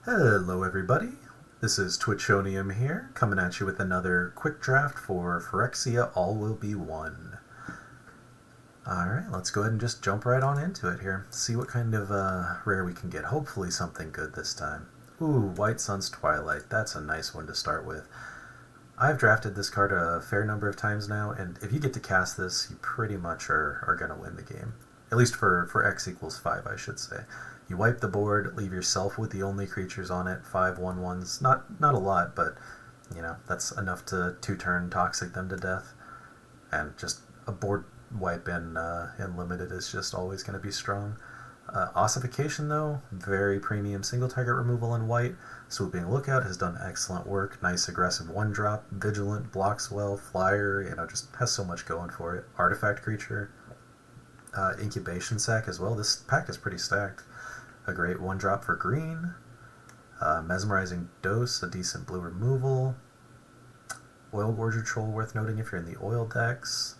Hello everybody, this is Twitchonium here, coming at you with another quick draft for Phyrexia All Will Be One. Alright, let's go ahead and just jump right on into it here. See what kind of rare we can get. Hopefully something good this time. Ooh, White Sun's Twilight. That's a nice one to start with. I've drafted this card a fair number of times now, and if you get to cast this, you pretty much are going to win the game. At least for X equals 5, I should say. You wipe the board, leave yourself with the only creatures on it, 5/1/1s. Not a lot, but you know, that's enough to 2-turn toxic them to death. And just a board wipe in limited is just always going to be strong. Ossification, though, very premium single target removal in white. Swooping Lookout has done excellent work. Nice aggressive 1-drop, vigilant, blocks well, flyer, just has so much going for it. Artifact creature, incubation sac as well. This pack is pretty stacked. A great 1-drop for green. Mesmerizing Dose, a decent blue removal. Oil Gorger Troll, worth noting if you're in the oil decks.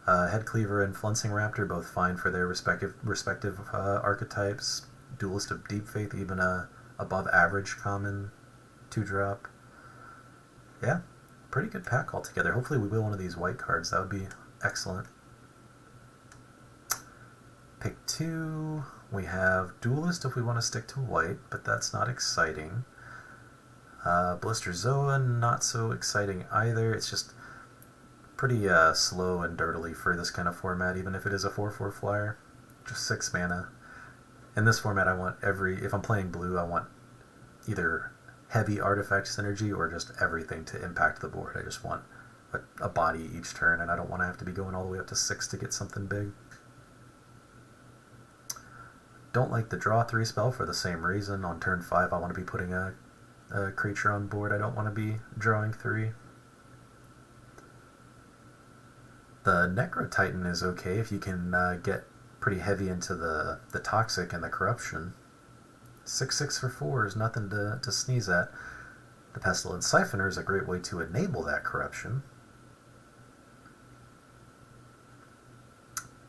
Head Cleaver and Fluncing Raptor, both fine for their respective archetypes. Duelist of Deep Faith, even a above average common 2-drop. Yeah, pretty good pack altogether. Hopefully we win one of these white cards. That would be excellent. Pick 2. We have Duelist if we want to stick to white, but that's not exciting. Blister Zoa, not so exciting either. It's just pretty slow and dirtily for this kind of format, even if it is a 4/4 flyer. Just 6 mana. In this format, I want if I'm playing blue, I want either heavy artifact synergy or just everything to impact the board. I just want a body each turn, and I don't want to have to be going all the way up to 6 to get something big. Don't like the draw 3 spell for the same reason. On turn 5, I want to be putting a creature on board. I don't want to be drawing 3. The Necro Titan is okay if you can get pretty heavy into the Toxic and the Corruption. 6/6 for 4 is nothing to sneeze at. The Pestilent Siphoner is a great way to enable that Corruption,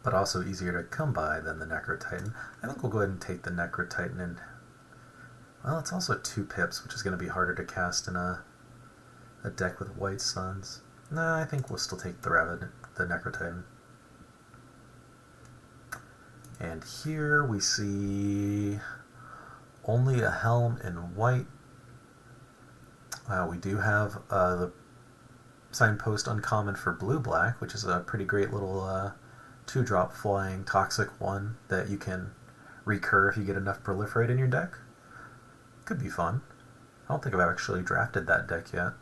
but also easier to come by than the Necro Titan. I think we'll go ahead and take the Necro Titan, and well, it's also 2 pips, which is going to be harder to cast in a deck with White Suns. Nah, I think we'll still take the Necro Titan. And here we see only a Helm in white. We do have the Signpost uncommon for blue-black, which is a pretty great little 2-drop flying toxic one that you can recur if you get enough proliferate in your deck. Could be fun. I don't think I've actually drafted that deck yet.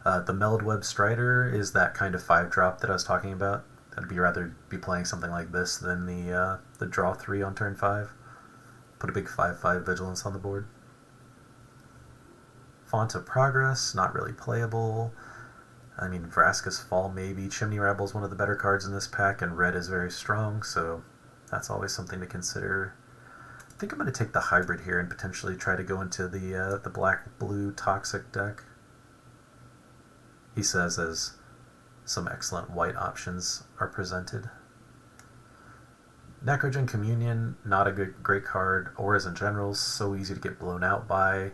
The Meldweb Strider is that kind of 5-drop that I was talking about. I'd rather be playing something like this than the draw 3 on turn 5. Put a big 5/5 Vigilance on the board. Font of Progress, not really playable. I mean, Vraska's Fall maybe. Chimney Rabble is one of the better cards in this pack, and red is very strong, so that's always something to consider. I think I'm going to take the hybrid here and potentially try to go into the black-blue Toxic deck. He says as some excellent white options are presented. Necrogen Communion, not a great card. Auras in general, so easy to get blown out by.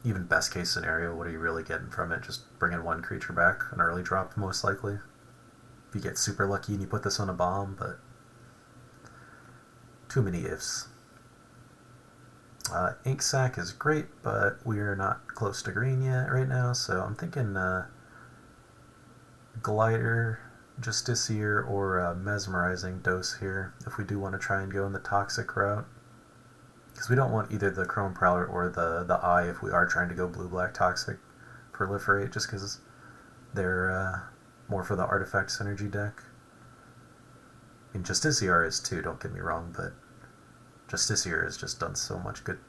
Even best case scenario, what are you really getting from it? Just bringing 1 creature back, an early drop most likely. If you get super lucky and you put this on a bomb, but too many ifs. Ink Sac is great, but we're not close to green yet right now, so I'm thinking Glider, Justiciar, or Mesmerizing Dose here if we do want to try and go in the Toxic route. Because we don't want either the Chrome Prowler or the Eye if we are trying to go blue-black Toxic proliferate, just because they're more for the Artifact Synergy deck. I mean, Justiciar is too, don't get me wrong, but Justiciar has just done so much good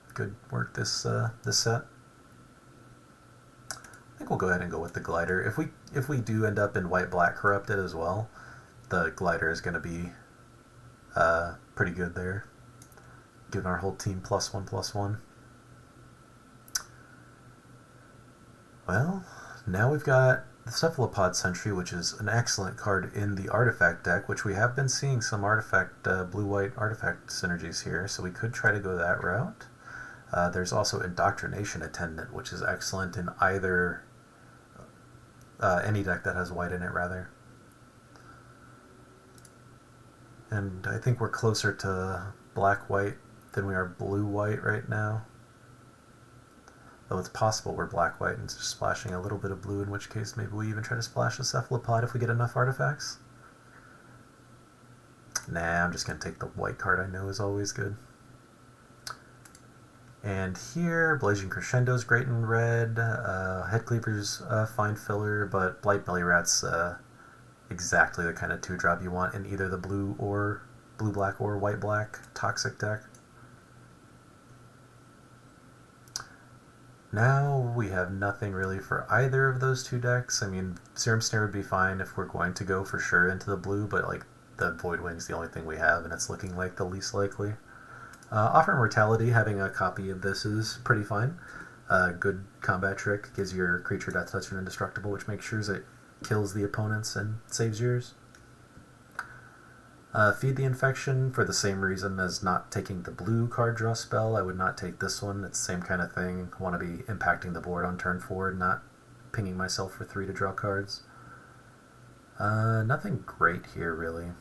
work this set. I think we'll go ahead and go with the Glider. If we do end up in white-black corrupted as well, the Glider is going to be pretty good there, giving our whole team +1/+1. Well, now we've got the Cephalopod Sentry, which is an excellent card in the artifact deck, which we have been seeing some artifact, blue-white artifact synergies here, so we could try to go that route. There's also Indoctrination Attendant, which is excellent in either, any deck that has white in it, rather. And I think we're closer to black-white than we are blue-white right now. Though it's possible we're black-white and just splashing a little bit of blue, in which case maybe we even try to splash a Cephalopod if we get enough artifacts. Nah, I'm just going to take the white card I know is always good. And here, Blazing Crescendo's great in red, Headcleaver's fine filler, but Blightbelly Rat's exactly the kind of 2-drop you want in either the blue-black or white-black toxic deck. Now we have nothing really for either of those two decks. I mean, Serum Snare would be fine if we're going to go for sure into the blue, but like the Voidwing's the only thing we have, and it's looking like the least likely. Offer Immortality, having a copy of this is pretty fine. Good combat trick, gives your creature Death Toucher indestructible, which makes sure it kills the opponents and saves yours. Feed the Infection, for the same reason as not taking the blue card draw spell. I would not take this one. It's the same kind of thing. I want to be impacting the board on turn 4, not pinging myself for 3 to draw cards. Nothing great here, really.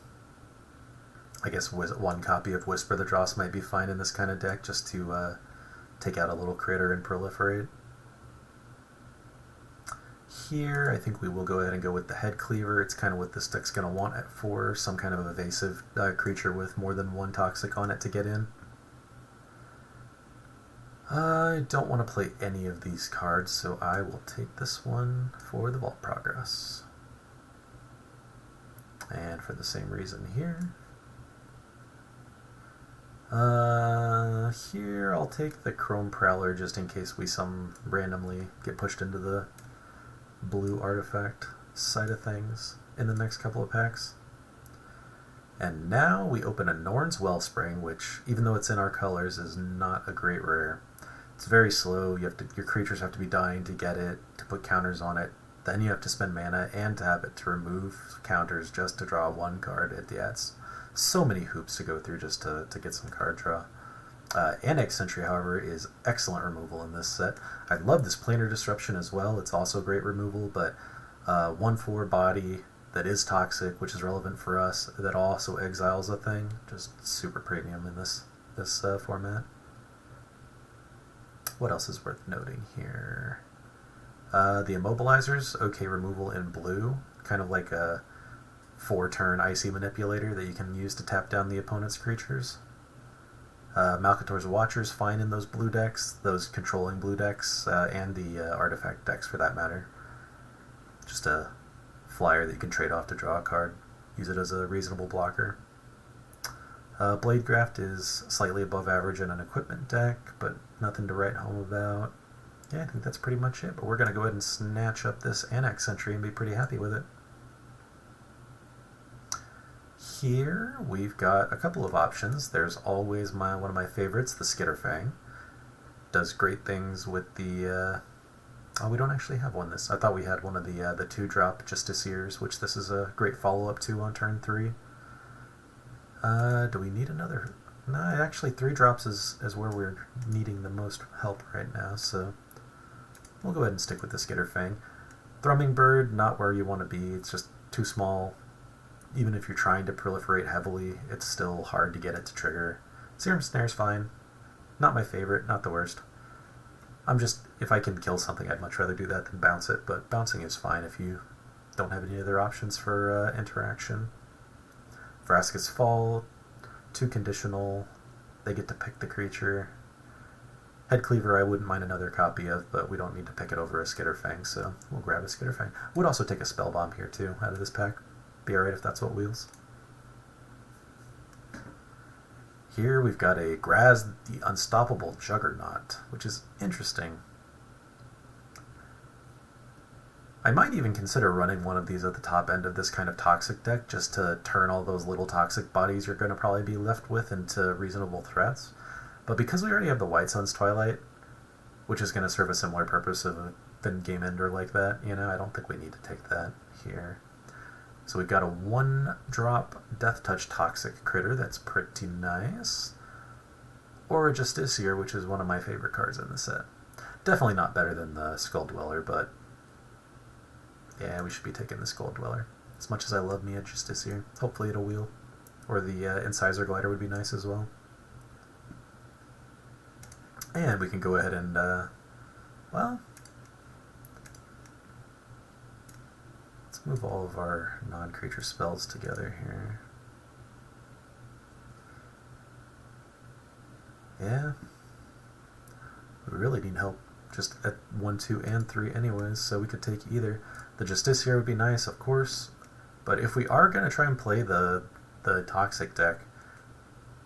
I guess one copy of Whisper the Dross might be fine in this kind of deck, just to take out a little critter and proliferate. Here, I think we will go ahead and go with the Headcleaver. It's kind of what this deck's going to want it for, some kind of evasive creature with more than one toxic on it to get in. I don't want to play any of these cards, so I will take this one for the Vault Progress. And for the same reason here. Here I'll take the Chrome Prowler just in case we randomly get pushed into the blue artifact side of things in the next couple of packs. And now we open a Norn's Wellspring, which, even though it's in our colors, is not a great rare. It's very slow. Your creatures have to be dying to get it, to put counters on it. Then you have to spend mana and to have it to remove counters just to draw one card. It's so many hoops to go through just to get some card draw. Annex Sentry, however, is excellent removal in this set. I love this Planar Disruption as well. It's also great removal, but 1/4 body that is toxic, which is relevant for us, that also exiles a thing. Just super premium in this format. What else is worth noting here? The Immobilizer's okay removal in blue, kind of like a 4-turn Icy Manipulator that you can use to tap down the opponent's creatures. Malcator's Watcher's fine in those blue decks, those controlling blue decks, and the artifact decks for that matter. Just a flyer that you can trade off to draw a card. Use it as a reasonable blocker. Bladegraft is slightly above average in an equipment deck, but nothing to write home about. Yeah, I think that's pretty much it, but we're going to go ahead and snatch up this Annex Sentry and be pretty happy with it. Here we've got a couple of options. There's always one of my favorites, the Skitterfang. Does great things with the... oh, we don't actually have one I thought we had one of the 2-drop Justiciars, which this is a great follow-up to on turn 3. Do we need another? No, actually 3 drops is where we're needing the most help right now, so we'll go ahead and stick with the Skitterfang. Thrumming Bird, not where you want to be. It's just too small. Even if you're trying to proliferate heavily, it's still hard to get it to trigger. Serum Snare's fine. Not my favorite, not the worst. If I can kill something, I'd much rather do that than bounce it, but bouncing is fine if you don't have any other options for interaction. Vraska's Fall, 2 conditional, they get to pick the creature. Headcleaver I wouldn't mind another copy of, but we don't need to pick it over a Skitterfang, so we'll grab a Skitterfang. Would also take a Spellbomb here too, out of this pack. Be alright if that's what wheels. Here we've got a Graz the Unstoppable Juggernaut, which is interesting. I might even consider running one of these at the top end of this kind of toxic deck, just to turn all those little toxic bodies you're going to probably be left with into reasonable threats. But because we already have the White Sun's Twilight, which is going to serve a similar purpose of than Game Ender like that, you know? I don't think we need to take that here. So we've got a 1-drop Death Touch Toxic Critter, that's pretty nice. Or a Justiciar, which is one of my favorite cards in the set. Definitely not better than the Skull Dweller, but yeah, we should be taking the Skull Dweller. As much as I love me a Justiciar. Hopefully it'll wheel. Or the Incisor Glider would be nice as well. And we can go ahead and, well, let's move all of our non-creature spells together here. Yeah, we really need help just at 1, 2, and 3 anyways, so we could take either. The Justiciar would be nice, of course, but if we are going to try and play the Toxic deck,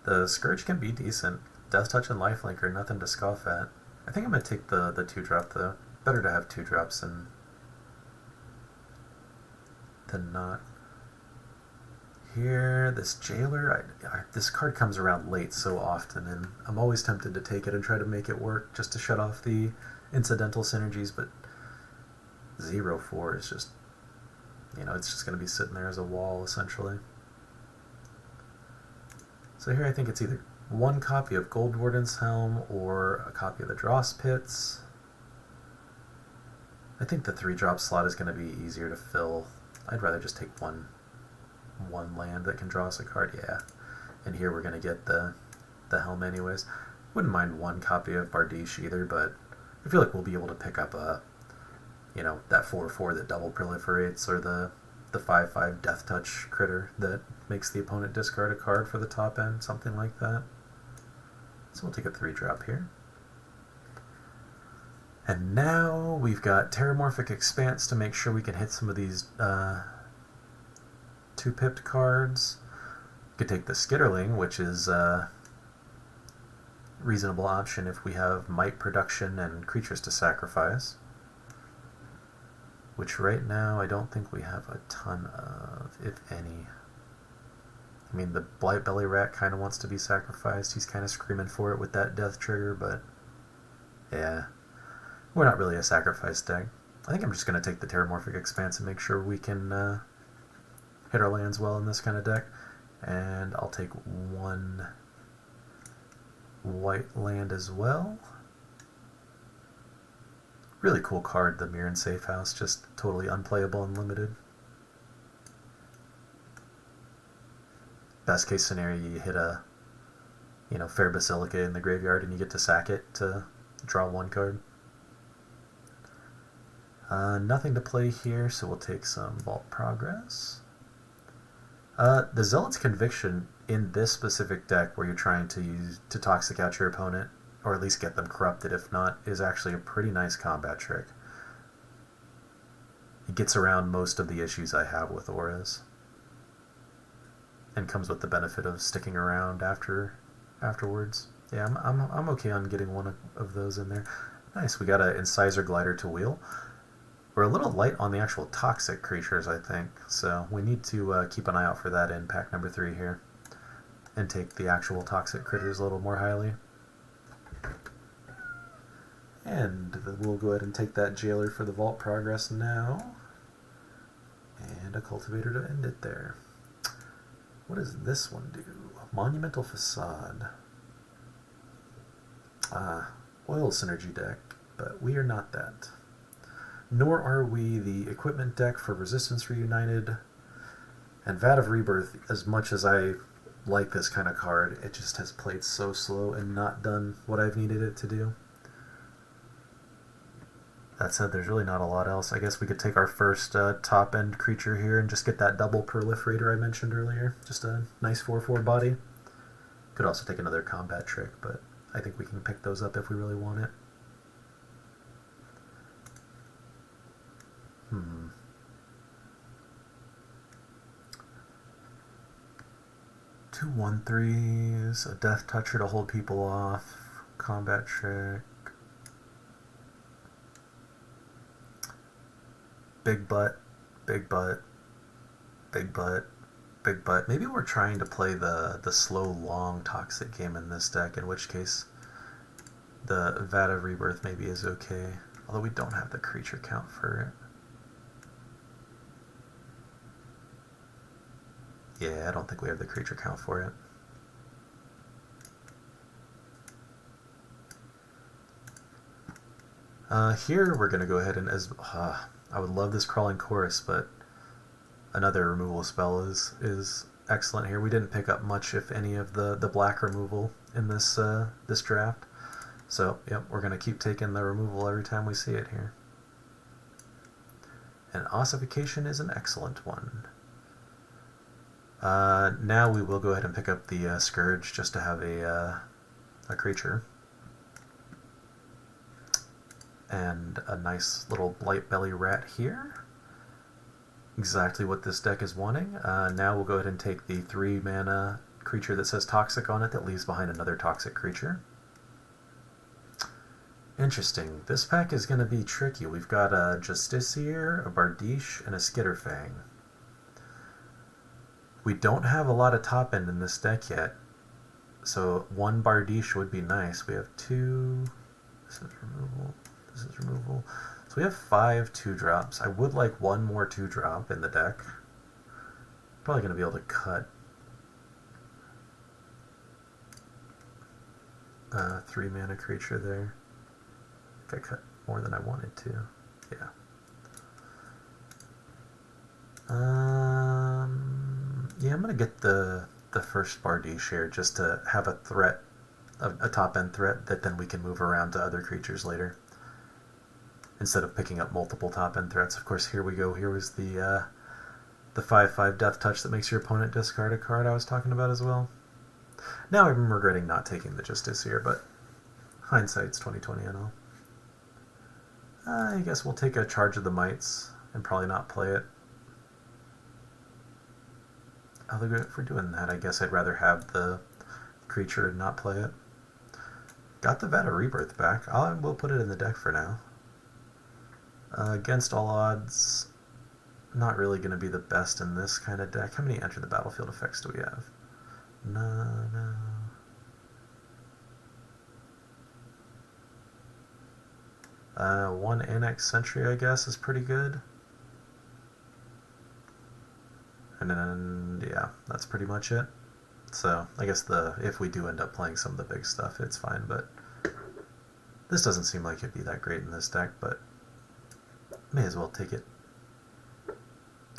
the Scourge can be decent. Death Touch and Lifelink are nothing to scoff at. I think I'm going to take the 2-drop, though. Better to have 2-drops than not. Here, this Jailer, this card comes around late so often, and I'm always tempted to take it and try to make it work just to shut off the incidental synergies, but 0-4 is just, you know, it's just going to be sitting there as a wall, essentially. So here I think it's either 1 copy of Gold Warden's Helm or a copy of the Dross Pits. I think the 3-drop slot is going to be easier to fill. I'd rather just take one land that can draw us a card, yeah. And here we're going to get the Helm anyways. Wouldn't mind 1 copy of Bardiche either, but I feel like we'll be able to pick up a, you know, that 4-4 that double proliferates, or the 5-5 Death Touch critter that makes the opponent discard a card for the top end, something like that. So we'll take a 3-drop here. And now we've got Terramorphic Expanse to make sure we can hit some of these 2-pipped cards. We could take the Skitterling, which is a reasonable option if we have Might Production and creatures to sacrifice, which right now I don't think we have a ton of, if any. I mean, the Blight Belly Rat kind of wants to be sacrificed. He's kind of screaming for it with that death trigger, but yeah, we're not really a sacrifice deck. I think I'm just going to take the Terramorphic Expanse and make sure we can hit our lands well in this kind of deck. And I'll take 1 white land as well. Really cool card, the Mirren Safe House, just totally unplayable and limited. Best case scenario, you hit a, you know, Fair Basilica in the graveyard and you get to sack it to draw 1 card. Nothing to play here, so we'll take some Vault Progress. The Zealot's Conviction in this specific deck, where you're trying to use to toxic out your opponent, or at least get them corrupted if not, is actually a pretty nice combat trick. It gets around most of the issues I have with auras, and comes with the benefit of sticking around afterwards. Yeah, I'm okay on getting 1 of those in there. Nice, we got an Incisor Glider to wheel. We're a little light on the actual toxic creatures, I think, so we need to keep an eye out for that in pack number 3 here, and take the actual toxic critters a little more highly. And we'll go ahead and take that Jailer for the Vault Progress now, and a Cultivator to end it there. What does this one do? Monumental Facade. Oil Synergy deck, but we are not that. Nor are we the equipment deck for Resistance Reunited. And Vat of Rebirth, as much as I like this kind of card, it just has played so slow and not done what I've needed it to do. That said, there's really not a lot else. I guess we could take our first top-end creature here and just get that double proliferator I mentioned earlier. Just a nice 4-4 body. Could also take another combat trick, but I think we can pick those up if we really want it. 2 1/3s, a Death Toucher to hold people off, combat trick, big butt, big butt, big butt, big butt. Maybe we're trying to play the slow, long toxic game in this deck, in which case the Vat of Rebirth maybe is okay. Although we don't have the creature count for it. Yeah, I don't think we have the creature count for it. Here we're going to go ahead and, I would love this Crawling Chorus, but another removal spell is excellent here. We didn't pick up much, if any, of the black removal in this this draft. So, yep, we're going to keep taking the removal every time we see it here. And Ossification is an excellent one. Now we will go ahead and pick up the Scourge just to have a creature. And a nice little Blightbelly Rat here. Exactly what this deck is wanting. Now we'll go ahead and take the 3-mana creature that says Toxic on it that leaves behind another Toxic creature. Interesting. This pack is going to be tricky. We've got a Justiciar, a Bardiche, and a Skitterfang. We don't have a lot of top end in this deck yet, so one Bardiche would be nice. We have 2... This is removal. This is removal. So we have 5 2-drops. I would like one more 2-drop in the deck. Probably going to be able to cut 3-mana creature there. I think I cut more than I wanted to. Yeah. Yeah, I'm going to get the first Bardiche here just to have a threat, a top-end threat that then we can move around to other creatures later, instead of picking up multiple top-end threats. Of course, here we go. Here was the 5/5 Death Touch that makes your opponent discard a card I was talking about as well. Now I'm regretting not taking the Justiciar, but hindsight's 20/20 and all. I guess we'll take a Charge of the Mites and probably not play it. Although if we're doing that, I guess I'd rather have the creature and not play it. Got the Vat of Rebirth back. We'll put it in the deck for now. Against all odds, not really going to be the best in this kind of deck. How many enter the battlefield effects do we have? No. One Annex Sentry, I guess, is pretty good. And then, yeah, that's pretty much it. So, I guess if we do end up playing some of the big stuff, it's fine, but this doesn't seem like it'd be that great in this deck, but may as well take it.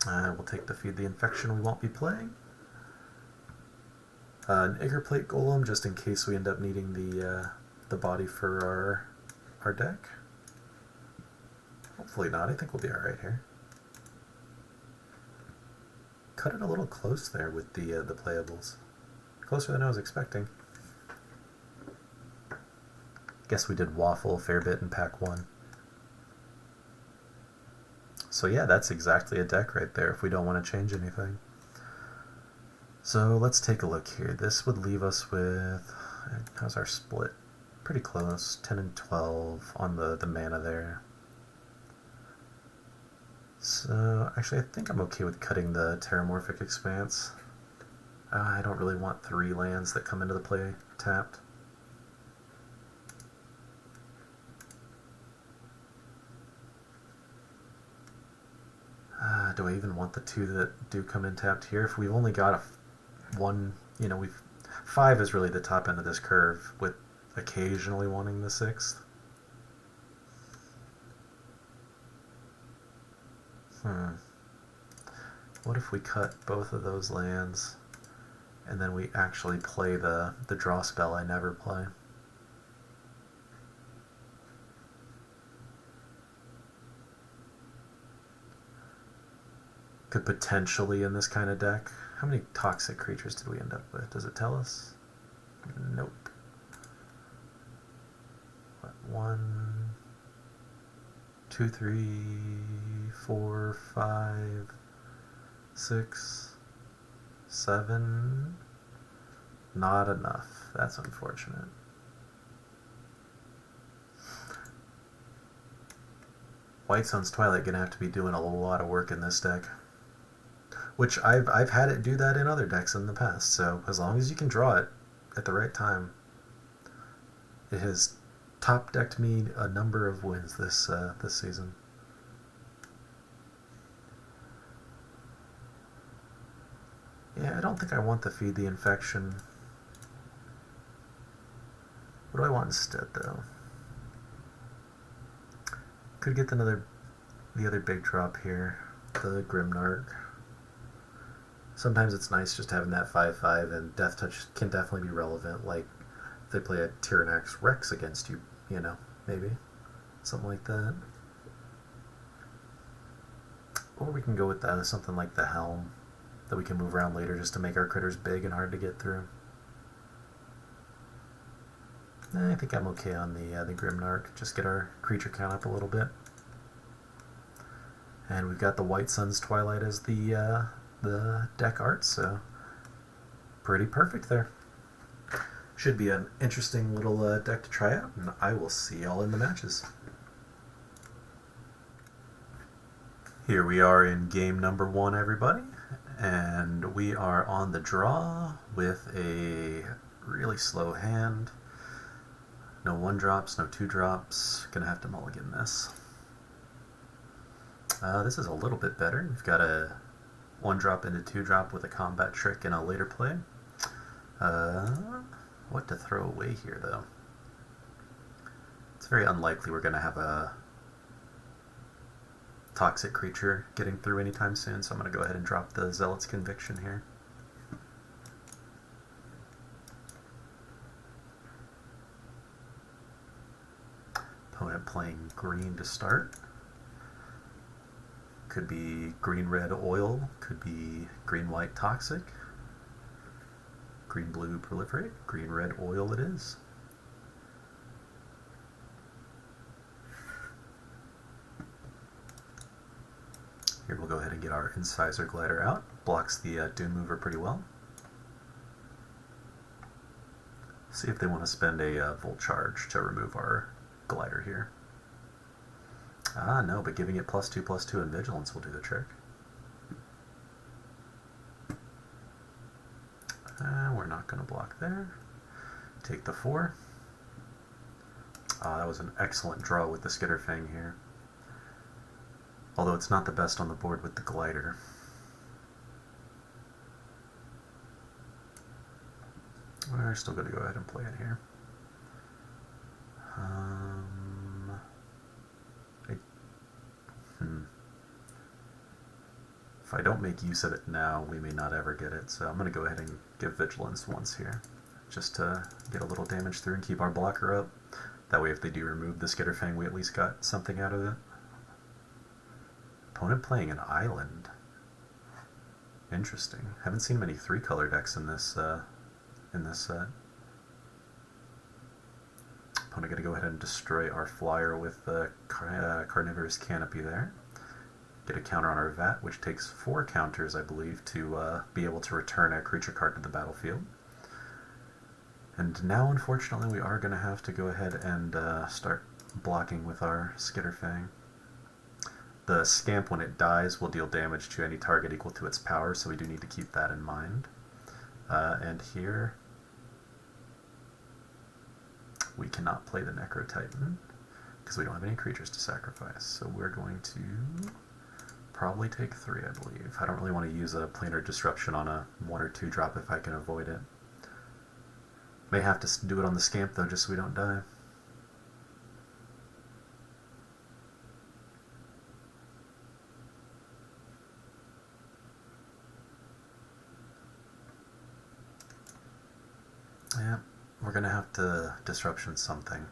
We'll take the Feed the Infection we won't be playing. An Iggerplate Golem, just in case we end up needing the body for our deck. Hopefully not. I think we'll be alright here. Cut it a little close there with the playables. Closer than I was expecting. Guess we did waffle a fair bit in pack 1. So yeah, that's exactly a deck right there if we don't want to change anything. So let's take a look here. This would leave us with, how's our split? Pretty close, 10 and 12 on the mana there. So actually I think I'm okay with cutting the Terramorphic Expanse. I don't really want 3 lands that come into the play tapped. Do I even want the 2 that do come in tapped here? If we've only got one, 5 is really the top end of this curve, with occasionally wanting the 6th. What if we cut both of those lands, and then we actually play the draw spell I never play? Could potentially in this kind of deck. How many toxic creatures did we end up with? Does it tell us? Nope. What, 1, 2, 3, 4, 5, 6, 7. Not enough. That's unfortunate. White Sun's Twilight gonna have to be doing a lot of work in this deck. Which I've had it do that in other decks in the past, so as long as you can draw it at the right time, it has top decked me a number of wins this season. Yeah, I don't think I want to feed the infection. What do I want instead, though? Could get the other big drop here, the Grimnark. Sometimes it's nice just having that 5/5, and Death Touch can definitely be relevant, like if they play a Tyrannax Rex against you, maybe. Something like that. Or we can go with something like the Helm, that we can move around later just to make our critters big and hard to get through. I think I'm okay on the Grimnark. Just get our creature count up a little bit. And we've got the White Sun's Twilight as the deck art, so pretty perfect there. Should be an interesting little deck to try out, and I will see y'all in the matches. Here we are in game number 1, everybody, and we are on the draw with a really slow hand. No 1-drops, no 2-drops. Gonna have to mulligan this. This is a little bit better. We've got a 1-drop into 2-drop with a combat trick in a later play. What to throw away here, though? It's very unlikely we're going to have a toxic creature getting through anytime soon, so I'm going to go ahead and drop the Zealot's Conviction here. Opponent playing green to start. Could be green-red oil, could be green-white toxic, green-blue proliferate, green-red oil it is. Here we'll go ahead and get our Incisor Glider out. Blocks the Doom Mover pretty well. See if they want to spend a Volt Charge to remove our Glider here. Ah, no, but giving it +2/+2 and Vigilance will do the trick. We're not going to block there. Take the 4. That was an excellent draw with the Skitterfang here. Although it's not the best on the board with the Glider. We're still going to go ahead and play it here. If I don't make use of it now, we may not ever get it, so I'm going to go ahead and give Vigilance once here, just to get a little damage through and keep our blocker up. That way if they do remove the Skitterfang, we at least got something out of it. Opponent playing an island. Interesting. Haven't seen many 3-color decks in this set. Opponent going to go ahead and destroy our flyer with the Carnivorous Canopy there. Get a counter on our Vat, which takes 4 counters, I believe, to be able to return a creature card to the battlefield. And now, unfortunately, we are going to have to go ahead and start blocking with our Skitterfang. The Scamp, when it dies, will deal damage to any target equal to its power, so we do need to keep that in mind. And here, we cannot play the Necro Titan, because we don't have any creatures to sacrifice. So we're going to probably take 3, I believe. I don't really want to use a Planar Disruption on a 1 or 2 drop if I can avoid it. May have to do it on the Scamp, though, just so we don't die. Yeah, we're going to have to Disruption something.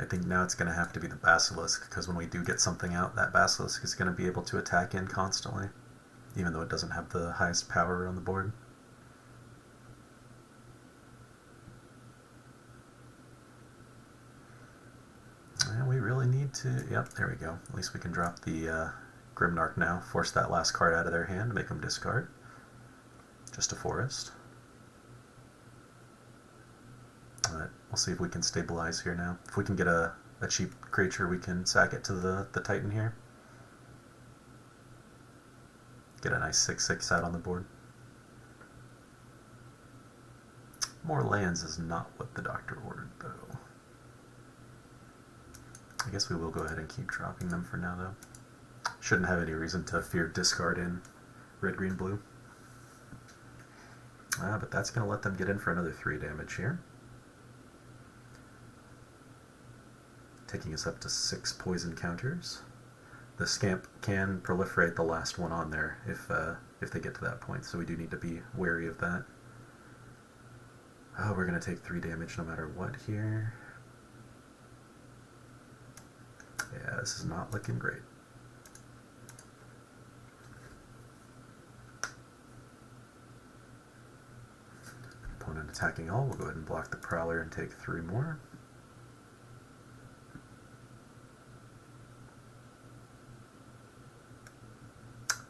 I think now it's going to have to be the Basilisk, because when we do get something out, that Basilisk is going to be able to attack in constantly, even though it doesn't have the highest power on the board. And we really need to... Yep, there we go. At least we can drop the Grimnark now. Force that last card out of their hand, make them discard. Just a forest. Alright, we'll see if we can stabilize here now. If we can get a cheap creature, we can sack it to the Titan here. Get a nice 6/6 out on the board. More lands is not what the doctor ordered, though. I guess we will go ahead and keep dropping them for now, though. Shouldn't have any reason to fear discard in red, green, blue. But that's going to let them get in for another 3 damage here. Taking us up to 6 poison counters. The Scamp can proliferate the last one on there if they get to that point, so we do need to be wary of that. Oh, we're going to take 3 damage no matter what here. Yeah, this is not looking great. Opponent attacking all. We'll go ahead and block the Prowler and take 3 more.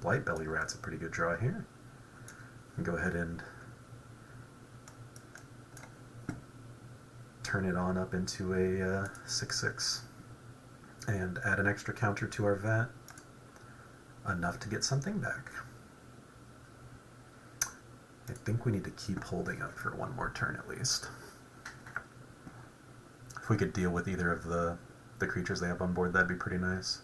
Blight Belly Rat's a pretty good draw here. And go ahead and turn it on up into a 6/6 and add an extra counter to our vat, enough to get something back. I think we need to keep holding up for 1 more turn at least. If we could deal with either of the creatures they have on board, that'd be pretty nice.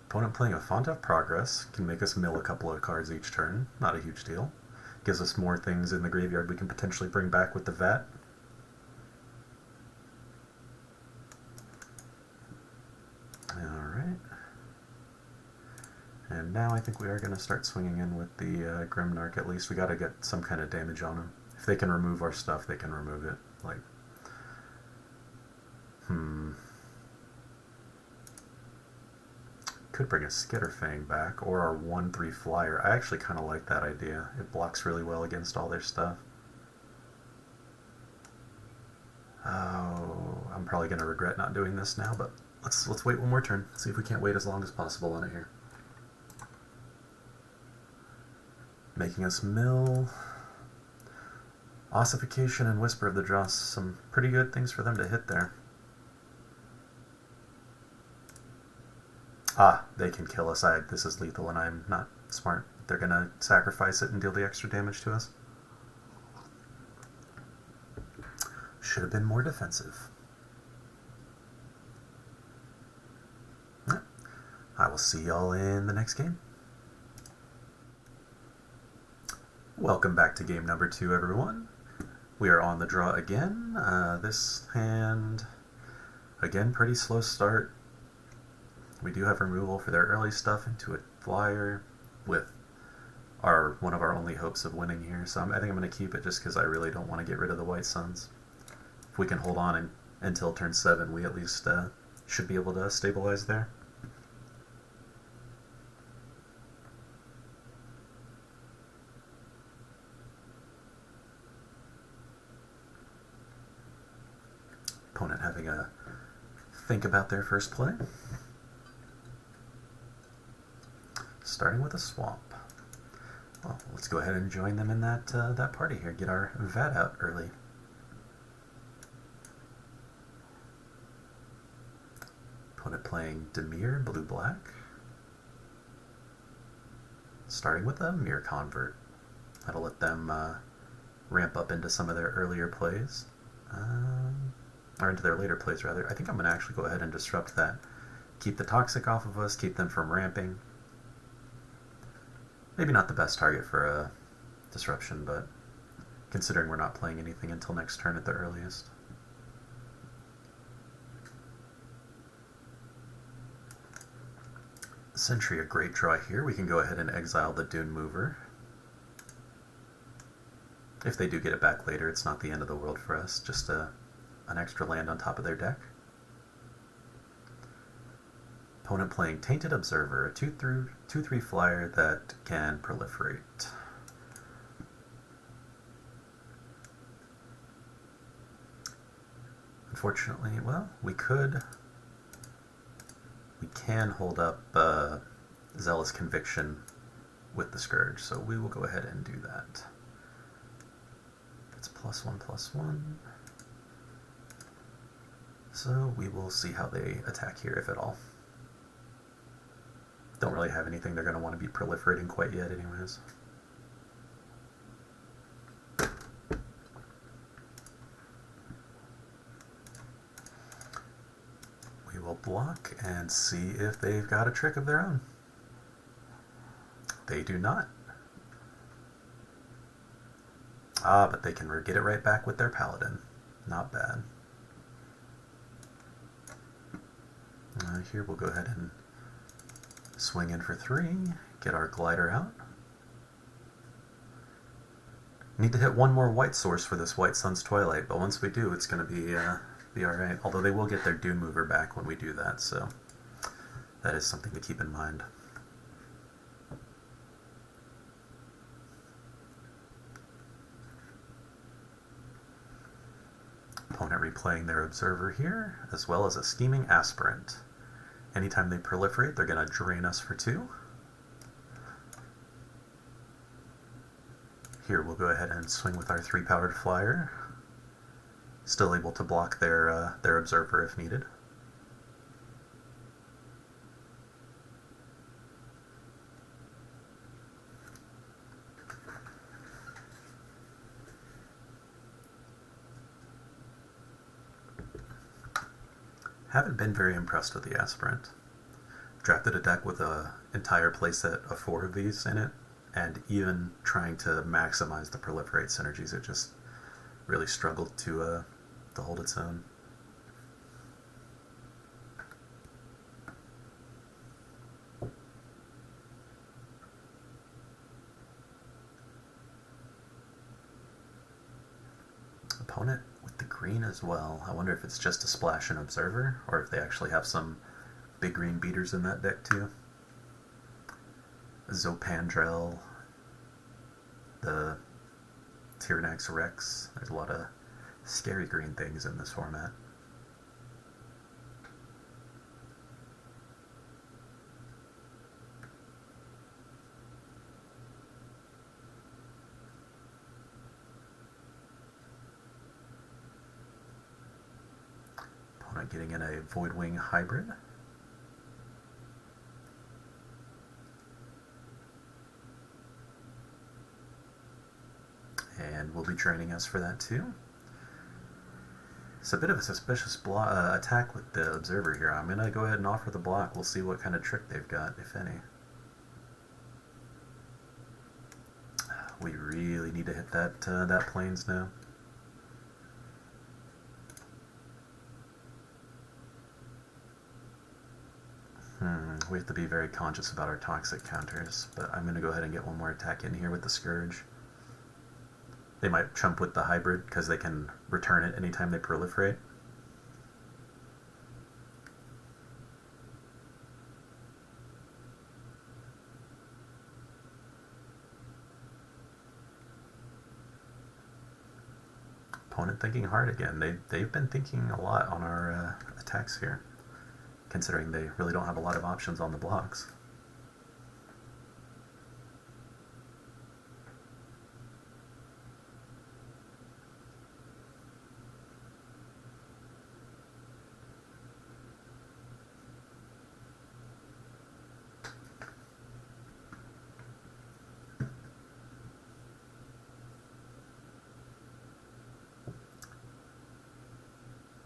Opponent playing a Font of Progress can make us mill a couple of cards each turn, not a huge deal. Gives us more things in the graveyard we can potentially bring back with the vat. Alright. And now I think we are going to start swinging in with the Grimnark at least. We got to get some kind of damage on them. If they can remove our stuff, they can remove it. Like, could bring a Skitterfang back, or our 1/3 flyer. I actually kind of like that idea. It blocks really well against all their stuff. Oh, I'm probably going to regret not doing this now, but let's wait 1 more turn. See if we can't wait as long as possible on it here. Making us mill. Ossification and Whisper of the Dross, some pretty good things for them to hit there. Ah, they can kill us. This is lethal and I'm not smart. They're going to sacrifice it and deal the extra damage to us. Should have been more defensive. I will see y'all in the next game. Welcome back to game number 2, everyone. We are on the draw again. This hand, again, pretty slow start. We do have removal for their early stuff into a flyer with one of our only hopes of winning here. So I think I'm going to keep it just because I really don't want to get rid of the White Suns. If we can hold on until turn 7, we at least should be able to stabilize there. Opponent having a think about their first play. Starting with a swamp. Well, let's go ahead and join them in that party here. Get our vat out early. Opponent playing Dimir, blue-black. Starting with a Mirror Convert. That'll let them ramp up into some of their earlier plays. Or into their later plays, rather. I think I'm going to actually go ahead and disrupt that. Keep the Toxic off of us, keep them from ramping. Maybe not the best target for a disruption, but considering we're not playing anything until next turn at the earliest. Sentry, a great draw here. We can go ahead and exile the Dune Mover. If they do get it back later, it's not the end of the world for us. Just an extra land on top of their deck. Opponent playing Tainted Observer, a 2/3 flyer that can proliferate. Unfortunately, well, we can hold up Zealous Conviction with the Scourge, so we will go ahead and do that. It's +1/+1. So we will see how they attack here, if at all. Don't really have anything they're going to want to be proliferating quite yet anyways. will block and see if they've got a trick of their own. They do not. Ah, but they can get it right back with their paladin. Not bad. Here we'll go ahead and swing in for 3, get our glider out. Need to hit one more white source for this White Sun's Twilight, but once we do, it's going to be alright. Although they will get their Dune Mover back when we do that, so that is something to keep in mind. Opponent replaying their Observer here, as well as a Scheming Aspirant. Anytime they proliferate, they're going to drain us for 2. Here we'll go ahead and swing with our 3-powered flyer. Still able to block their Observer if needed. Haven't been very impressed with the Aspirant. Drafted a deck with an entire playset of 4 of these in it, and even trying to maximize the proliferate synergies, it just really struggled to hold its own. Opponent with the green as well. I wonder if it's just a splash and Observer, or if they actually have some big green beaters in that deck too. Zopandrel, the Tyrannax Rex. There's a lot of scary green things in this format. Opponent getting in a Voidwing Hybrid. And will be draining us for that too. It's a bit of a suspicious attack with the Observer here. I'm going to go ahead and offer the block. We'll see what kind of trick they've got, if any. We really need to hit that Plains now. We have to be very conscious about our toxic counters, but I'm going to go ahead and get one more attack in here with the Scourge. They might chump with the Hybrid because they can return it anytime they proliferate. Opponent thinking hard again. They've been thinking a lot on our attacks here, considering they really don't have a lot of options on the blocks.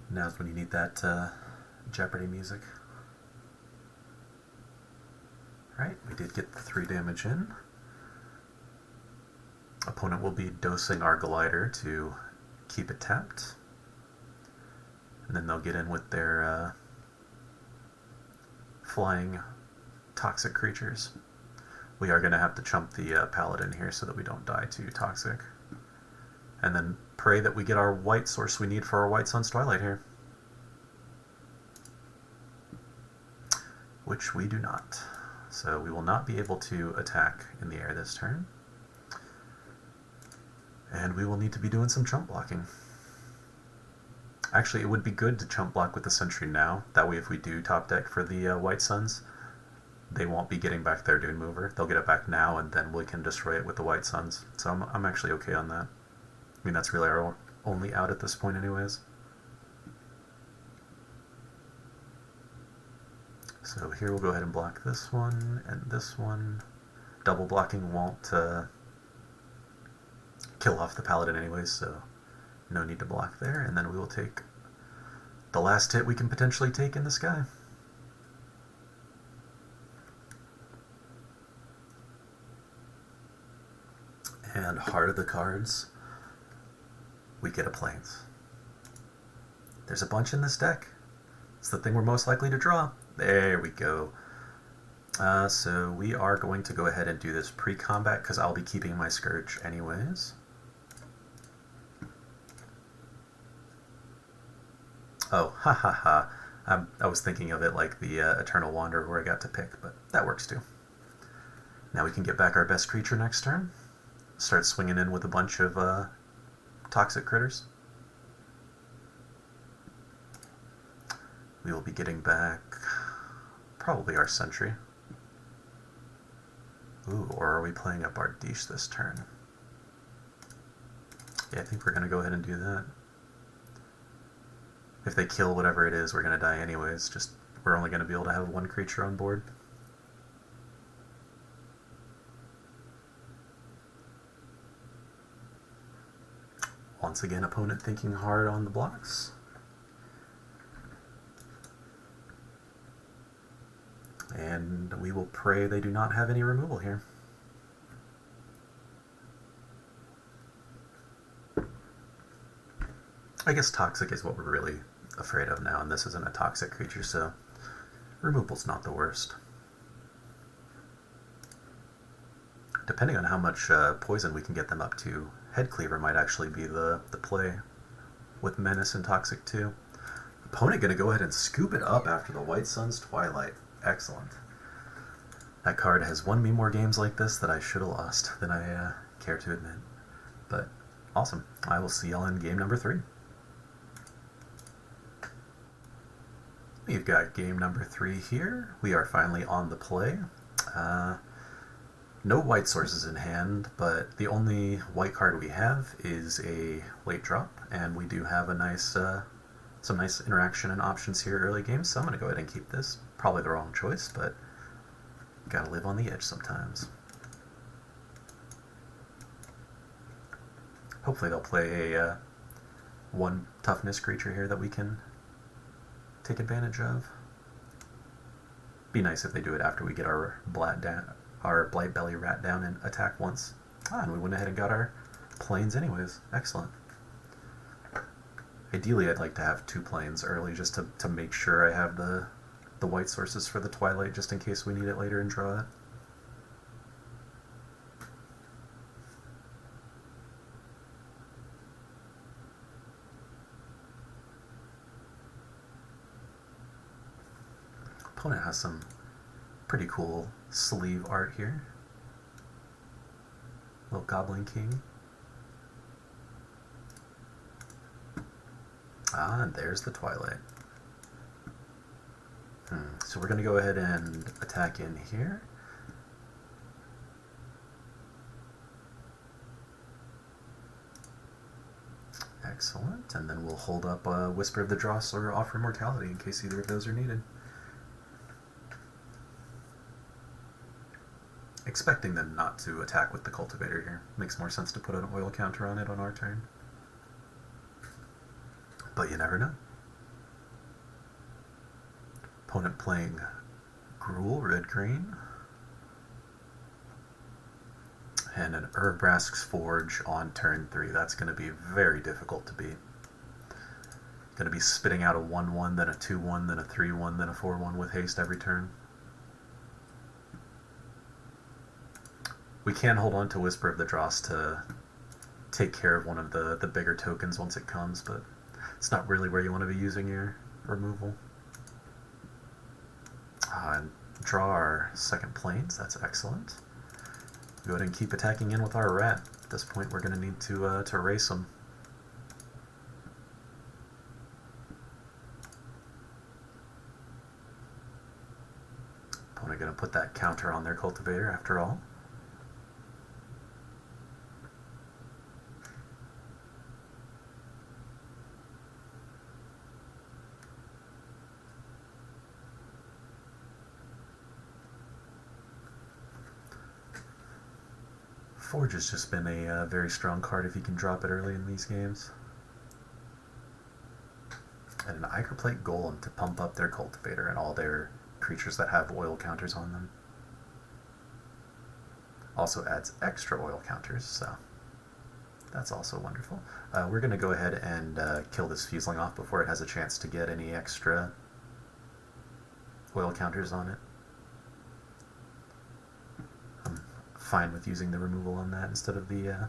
Now's when you need that Jeopardy music. Right, we did get the 3 damage in. Opponent will be dosing our Glider to keep it tapped. And then they'll get in with their flying toxic creatures. We are going to have to chump the Paladin here so that we don't die to toxic. And then pray that we get our white source we need for our White Sun's Twilight here. Which we do not. So we will not be able to attack in the air this turn. And we will need to be doing some chump blocking. Actually, it would be good to chump block with the Sentry now. That way if we do top deck for the White Suns, they won't be getting back their Dune Mover. They'll get it back now, and then we can destroy it with the White Suns. So I'm actually okay on that. I mean, that's really our only out at this point anyways. So here we'll go ahead and block this one and this one. Double blocking won't kill off the Paladin anyways, so no need to block there. And then we will take The last hit we can potentially take in the sky. And heart of the cards, we get a Plains. There's a bunch in this deck. It's the thing we're most likely to draw. There we go. So we are going to go ahead and do this pre-combat because I'll be keeping my Scourge anyways. Oh, ha ha ha. I was thinking of it like the Eternal Wanderer where I got to pick, but that works too. Now we can get back our best creature next turn. Start swinging in with a bunch of toxic critters. We will be getting back probably our Sentry. Ooh, or are we playing up our Dish this turn? Yeah, I think we're going to go ahead and do that. If they kill whatever it is, we're going to die anyways. Just, we're only going to be able to have one creature on board. Once again, opponent thinking hard on the blocks. And we will pray they do not have any removal here. I guess toxic is what we're really afraid of now, and this isn't a toxic creature, so removal's not the worst. Depending on how much poison we can get them up to, Headcleaver might actually be the play with Menace and Toxic too. Opponent going to go ahead and scoop it up after the White Sun's Twilight. Excellent. That card has won me more games like this that I should have lost than I care to admit. But awesome. I will see y'all in game number 3. We've got game number 3 here. We are finally on the play. No white sources in hand, but the only white card we have is a late drop, and we do have a nice, some nice interaction and options here early game, so I'm going to go ahead and keep this. Probably the wrong choice, but gotta live on the edge sometimes. Hopefully they'll play a 1 toughness creature here that we can take advantage of. Be nice if they do it after we get our Blight Belly Rat down and attack once. And we went ahead and got our Plains anyways. Excellent. Ideally, I'd like to have 2 Plains early just to make sure I have the white sources for the Twilight just in case we need it later and draw it. Opponent has some pretty cool sleeve art here. Little Goblin King. Ah, and there's the Twilight. So we're going to go ahead and attack in here. Excellent. And then we'll hold up Whisper of the Dross or Offer Immortality in case either of those are needed. Expecting them not to attack with the Cultivator here. Makes more sense to put an oil counter on it on our turn. But you never know. Opponent playing Gruul, red-green. And an Urbrask's Forge on turn 3. That's going to be very difficult to beat. Going to be spitting out a 1-1, then a 2-1, then a 3-1, then a 4-1 with haste every turn. We can hold on to Whisper of the Dross to take care of one of the bigger tokens once it comes, but it's not really where you want to be using your removal. And draw our second Plains. That's excellent. Go ahead and keep attacking in with our rat. At this point, we're going to need to erase them. Opponent going to put that counter on their Cultivator after all. Forge has just been a very strong card if you can drop it early in these games. And an Ichor Plate Golem to pump up their Cultivator and all their creatures that have oil counters on them. Also adds extra oil counters, so that's also wonderful. We're going to go ahead and kill this Fuseling off before it has a chance to get any extra oil counters on it. I'm fine with using the removal on that instead of the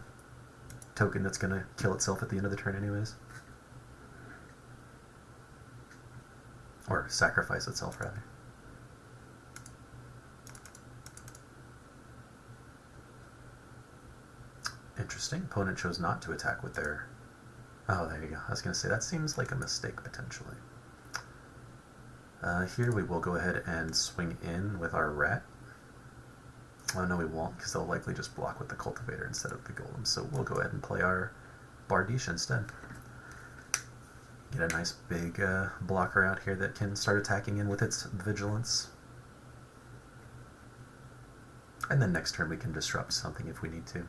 token that's going to kill itself at the end of the turn anyways. Or sacrifice itself, rather. Interesting. Opponent chose not to attack with their... Oh, there you go. I was going to say, that seems like a mistake, potentially. Here we will go ahead and swing in with our Rat. Oh, no, we won't, because they'll likely just block with the Cultivator instead of the Golem. So we'll go ahead and play our Bardiche instead. Get a nice big blocker out here that can start attacking in with its Vigilance. And then next turn we can disrupt something if we need to.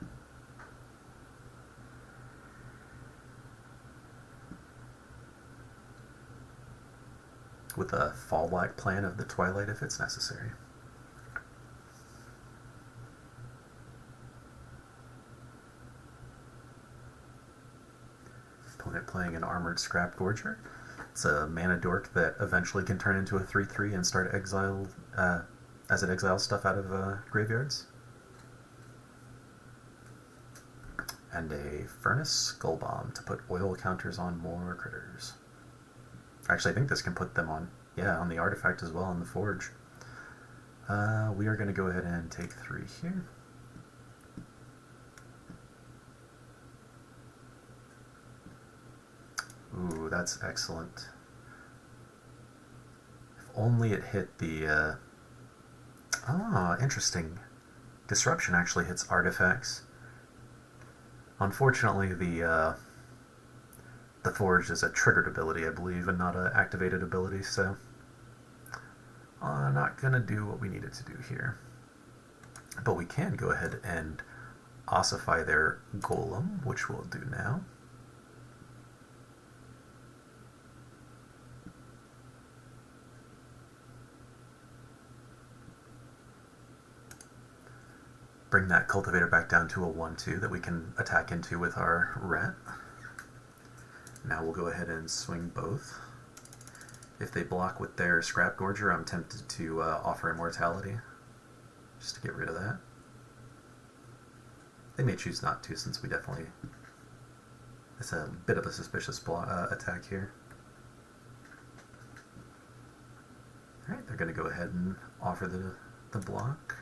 With a fallback plan of the Twilight if it's necessary. Opponent playing an Armored Scrap Gorger. It's a mana dork that eventually can turn into a 3/3 and start exile as it exiles stuff out of graveyards. And a Furnace Skull Bomb to put oil counters on more critters. Actually, I think this can put them on, yeah, on the artifact as well, on the Forge. We are going to go ahead and take 3 here. Ooh, that's excellent. If only it hit the... interesting. Disruption actually hits artifacts. Unfortunately, the Forge is a triggered ability, I believe, and not an activated ability, so not going to do what we needed to do here. But we can go ahead and ossify their Golem, which we'll do now. Bring that Cultivator back down to a 1/2 that we can attack into with our Rat. Now we'll go ahead and swing both. If they block with their Scrap Gorger, I'm tempted to offer Immortality, just to get rid of that. They may choose not to, since we definitely... It's a bit of a suspicious attack here. Alright, they're going to go ahead and offer the block.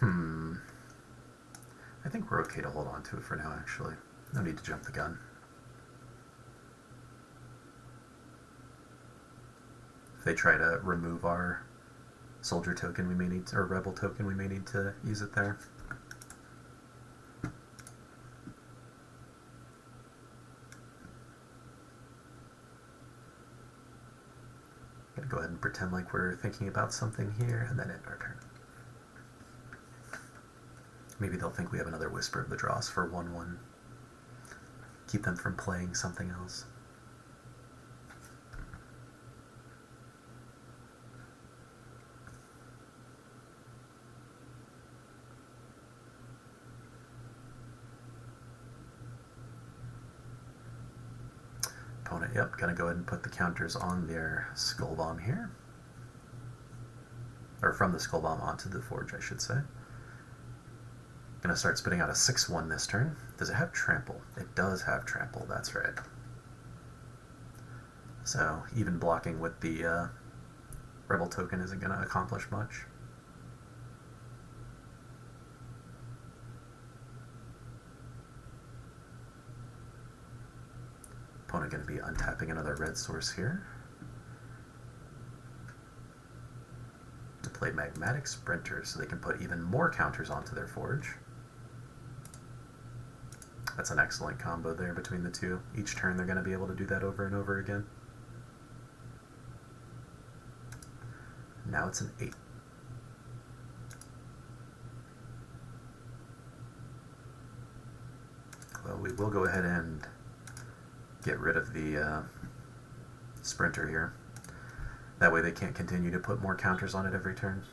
I think we're okay to hold on to it for now, actually. No need to jump the gun. If they try to remove our soldier token, we may need to, or rebel token, we may need to use it there. Gonna go ahead and pretend like we're thinking about something here, and then end our turn. Maybe they'll think we have another Whisper of the Dross for 1/1. Keep them from playing something else. Opponent, yep, gonna go ahead and put the counters on their Skull Bomb here. Or from the Skull Bomb onto the Forge, I should say. Gonna start spitting out a 6/1 this turn. Does it have Trample? It does have Trample, that's right. So even blocking with the Rebel token isn't gonna accomplish much. Opponent gonna be untapping another red source here. To play Magmatic Sprinter so they can put even more counters onto their Forge. That's an excellent combo there between the two. Each turn they're going to be able to do that over and over again. Now it's an 8. Well, we will go ahead and get rid of the Sprinter here. That way they can't continue to put more counters on it every turn.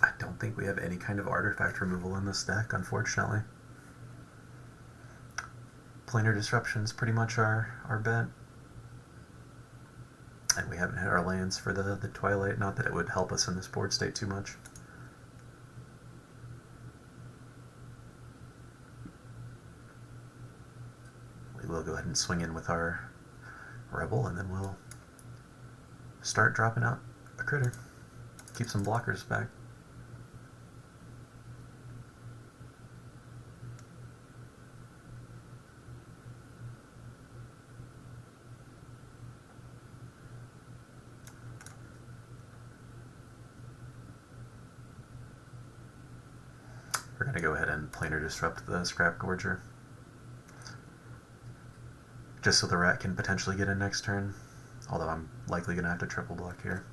I don't think we have any kind of artifact removal in this deck, unfortunately. Planar Disruption's pretty much our bet. And we haven't hit our lands for the Twilight, not that it would help us in this board state too much. We will go ahead and swing in with our Rebel, and then we'll start dropping out a critter. Keep some blockers back. We're going to go ahead and planar disrupt the Scrap Gorger, just so the rat can potentially get in next turn, although I'm likely going to have to triple block here.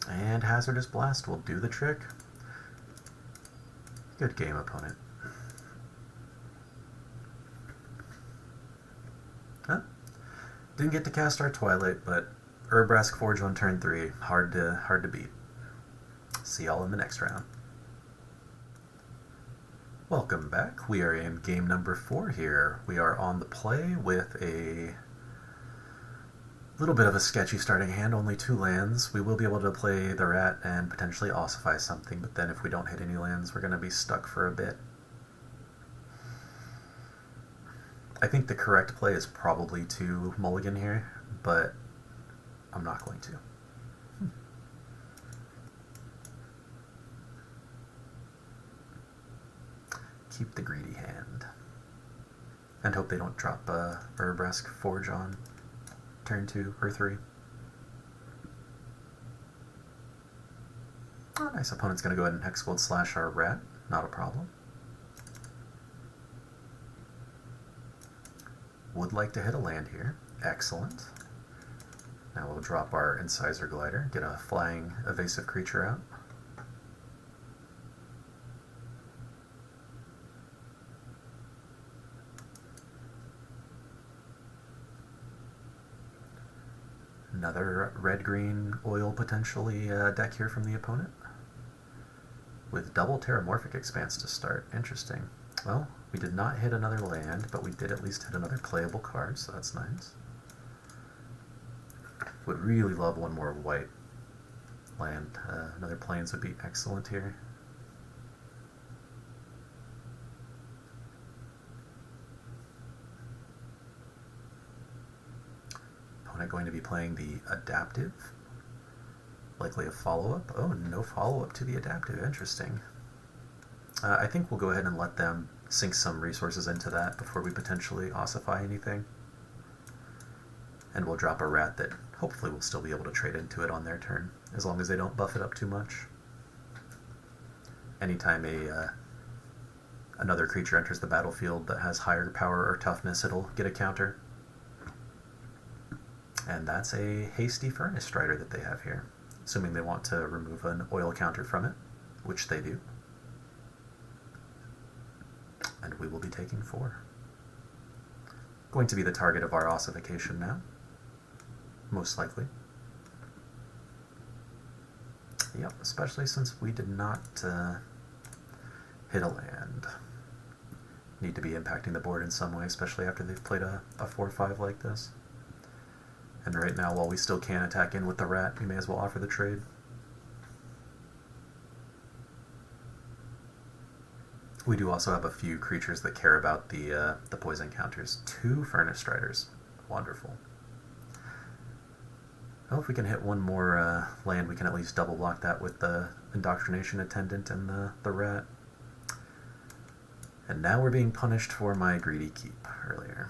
And Hazardous Blast will do the trick. Good game, opponent. Huh? Didn't get to cast our Twilight, but Urabrask Forge on turn 3, hard to beat. See y'all in the next round. Welcome back. We are in game number 4 here. We are on the play with a little bit of a sketchy starting hand, only 2 lands. We will be able to play the rat and potentially ossify something, but then if we don't hit any lands, we're going to be stuck for a bit. I think the correct play is probably to mulligan here, but I'm not going to. Keep the greedy hand. And hope they don't drop Urabrask Forge on turn 2 or 3. Oh, nice. Opponent's going to go ahead and Hexgold slash our rat. Not a problem. Would like to hit a land here. Excellent. Now we'll drop our Incisor Glider, get a flying evasive creature out. Another red-green oil potentially deck here from the opponent. With double Terramorphic Expanse to start. Interesting. Well, we did not hit another land, but we did at least hit another playable card, so that's nice. Would really love one more white land. Another Plains would be excellent here. Opponent going to be playing the Adaptive. Likely a follow-up. Oh, no follow-up to the Adaptive. Interesting. I think we'll go ahead and let them sink some resources into that before we potentially ossify anything. And we'll drop a rat that hopefully we'll still be able to trade into it on their turn, as long as they don't buff it up too much. Anytime another creature enters the battlefield that has higher power or toughness, it'll get a counter. And that's a Hasty Furnace Strider that they have here, assuming they want to remove an oil counter from it, which they do. And we will be taking 4. Going to be the target of our ossification now, most likely. Yep, especially since we did not hit a land. Need to be impacting the board in some way, especially after they've played a 4-5 like this. And right now, while we still can attack in with the rat, we may as well offer the trade. We do also have a few creatures that care about the poison counters. 2 Furnace Striders. Wonderful. Well, if we can hit one more land, we can at least double block that with the Indoctrination Attendant and the rat. And now we're being punished for my greedy keep earlier.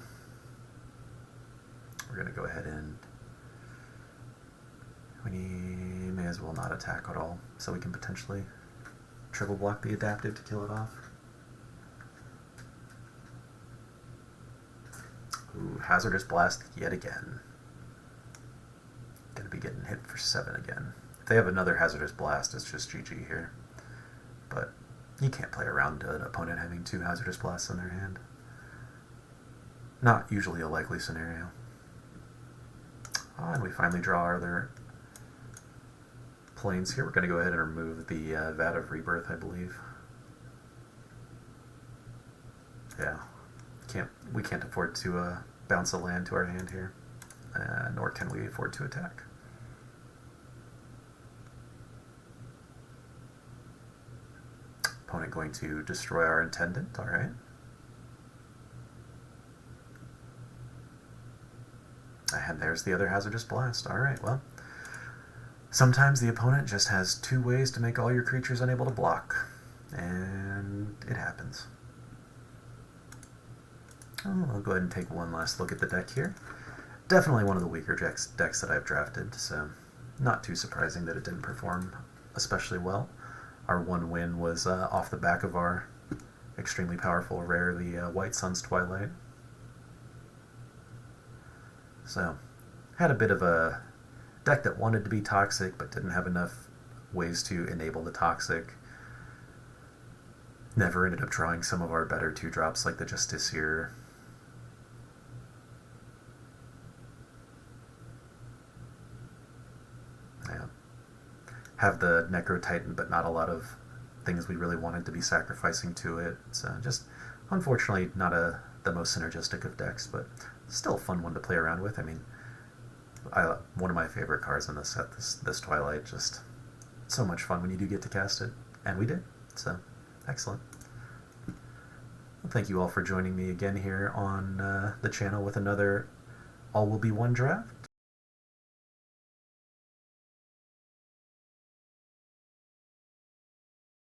We're going to go ahead and we may may as well not attack at all, so we can potentially triple block the adaptive to kill it off. Ooh, Hazardous Blast yet again. Gonna be getting hit for 7 again. If they have another Hazardous Blast, it's just GG here. But you can't play around an opponent having 2 Hazardous Blasts in their hand. Not usually a likely scenario. Oh, and we finally draw our other planes here. We're going to go ahead and remove the Vat of Rebirth, I believe. Yeah, we can't afford to bounce a land to our hand here, nor can we afford to attack. Opponent going to destroy our Intendant, alright. And there's the other Hazardous Blast. Alright, well, sometimes the opponent just has 2 ways to make all your creatures unable to block, and it happens. Oh, I'll go ahead and take one last look at the deck here. Definitely one of the weaker decks that I've drafted, so not too surprising that it didn't perform especially well. Our one win was off the back of our extremely powerful rare, the White Sun's Twilight. So, had a bit of a deck that wanted to be toxic but didn't have enough ways to enable the toxic. Never ended up drawing some of our better 2-drops like the Justiciar. Yeah. Have the Necro Titan, but not a lot of things we really wanted to be sacrificing to it. So just, unfortunately, not the most synergistic of decks, but still a fun one to play around with. I mean, one of my favorite cards in this set, this Twilight. Just so much fun when you do get to cast it, and we did. So, excellent. Well, thank you all for joining me again here on the channel with another All Will Be One draft.